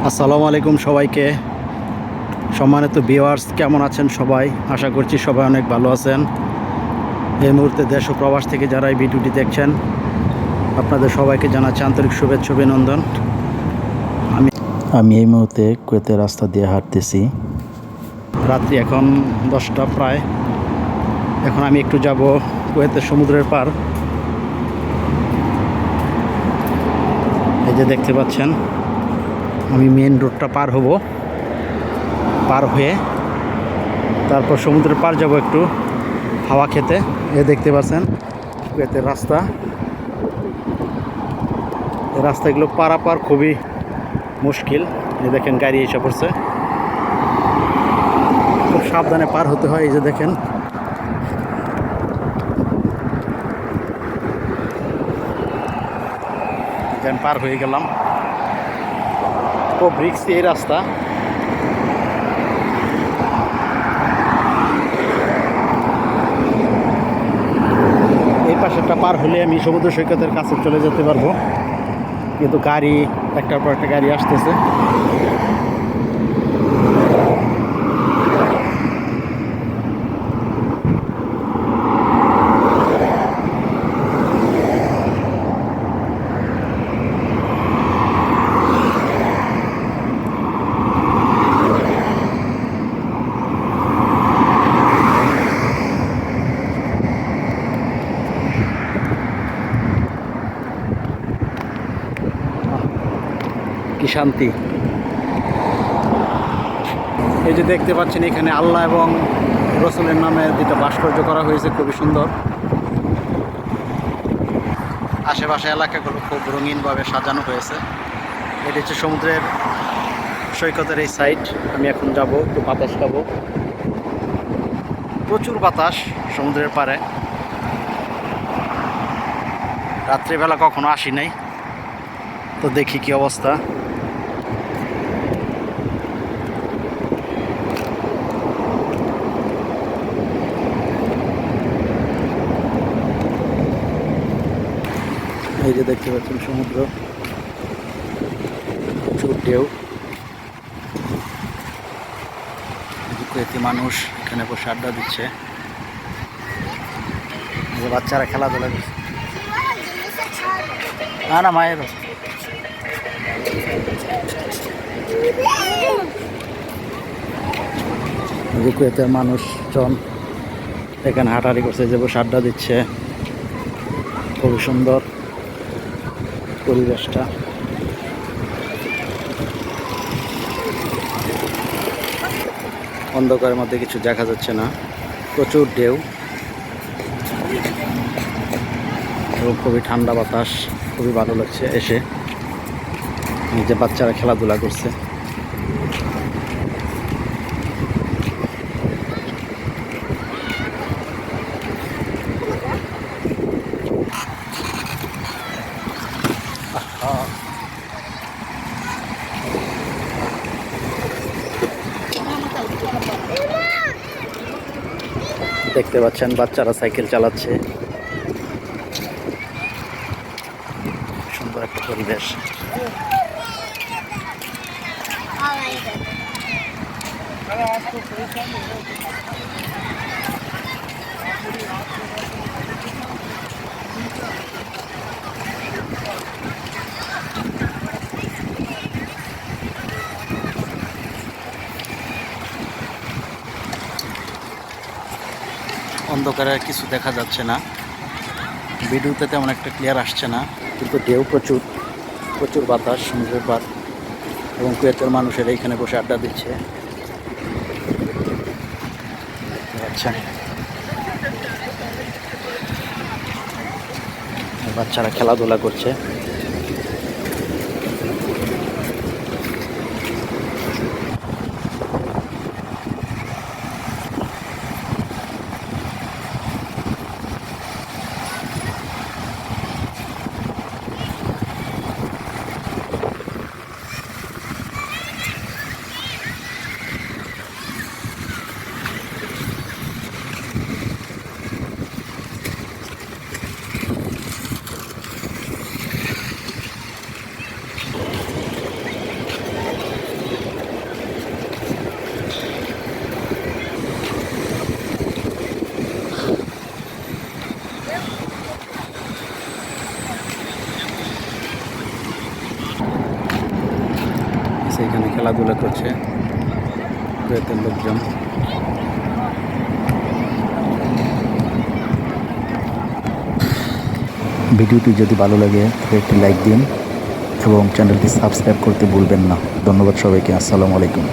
আসসালামু আলাইকুম সবাইকে। সম্মানিত ভিউয়ার্স, কেমন আছেন সবাই? আশা করছি সবাই অনেক ভালো আছেন। এই মুহূর্তে দেশ ও প্রবাস থেকে যারা এই ভিডিওটি দেখছেন, আপনাদের সবাইকে জানাচ্ছি আন্তরিক শুভেচ্ছা অভিনন্দন। আমি এই মুহূর্তে কুয়েতের রাস্তা দিয়ে হাঁটতেছি। রাত্রি এখন 10টা প্রায়। এখন আমি একটু যাব কুয়েতের সমুদ্রের পার। এই যে দেখতে পাচ্ছেন, আমি মেন রোডটা পার হব। পার হয়ে তারপর সমুদ্রের পার যাব একটু হাওয়া খেতে। এ দেখতে পাচ্ছেন কুয়েতের রাস্তা। এই রাস্তাগুলো পারাপার খুবই মুশকিল। এই দেখেন গাড়ি এসে পড়ছে, খুব সাবধানে পার হতে হয়। এই যে দেখেন, পার হয়ে গেলাম। খুব রিস্কি এই রাস্তা। এই পাশেরটা পার হলে আমি সমুদ্র সৈকতের কাছে চলে যেতে পারবো, কিন্তু গাড়ি একটার পর একটা গাড়ি আসতেছে। কি শান্তি! এই যে দেখতে পাচ্ছেন, এখানে আল্লাহ এবং রসুলের নামে দুটো ভাস্কর্য করা হয়েছে, খুবই সুন্দর। আশেপাশে এলাকাগুলো খুব রঙিনভাবে সাজানো হয়েছে। এটি হচ্ছে সমুদ্রের সৈকতের এই সাইড। আমি এখন যাব, একটু বাতাস খাবো। প্রচুর বাতাস সমুদ্রের পাড়ে। রাত্রিবেলা কখনো আসি নাই, তো দেখি কি অবস্থা। এই যে দেখতে পাচ্ছেন সমুদ্র, প্রচুর ঢেউ। কুয়েতি মানুষ এখানে বসে আড্ডা দিচ্ছে। বাচ্চারা খেলাধুলা করছে। না না, মায়ের কুয়েতের মানুষজন এখানে হাঁটাহাঁটি করছে, যে বসে আড্ডা দিচ্ছে। খুবই সুন্দর পরিবেশটা। অন্ধকারের মধ্যে কিছু দেখা যাচ্ছে না, প্রচুর ঢেউ এবং খুবই ঠান্ডা বাতাস। খুবই ভালো লাগছে এসে। যে বাচ্চারা খেলাধুলা করছে। দেখতে পাচ্ছেন বাচ্চারা সাইকেল চালাচ্ছে। সুন্দর একটা পরিবেশ। অন্ধকারে কিছু দেখা যাচ্ছে না, ভিডিওতে তেমন একটা ক্লিয়ার আসছে না, কিন্তু ঢেউ প্রচুর, প্রচুর বাতাস সমুদ্রের পার। এবং কুয়েতের মানুষেরা এখানে বসে আড্ডা দিচ্ছে। আচ্ছা, বাচ্চারা খেলাধুলা করছে। এখানে খেলাধুলা করছে কুয়েতের লোকজন। ভিডিওটি যদি ভালো লাগে তবে একটি লাইক দিন এবং চ্যানেলটি সাবস্ক্রাইব করতে ভুলবেন না। ধন্যবাদ সবাইকে। আসসালামু আলাইকুম।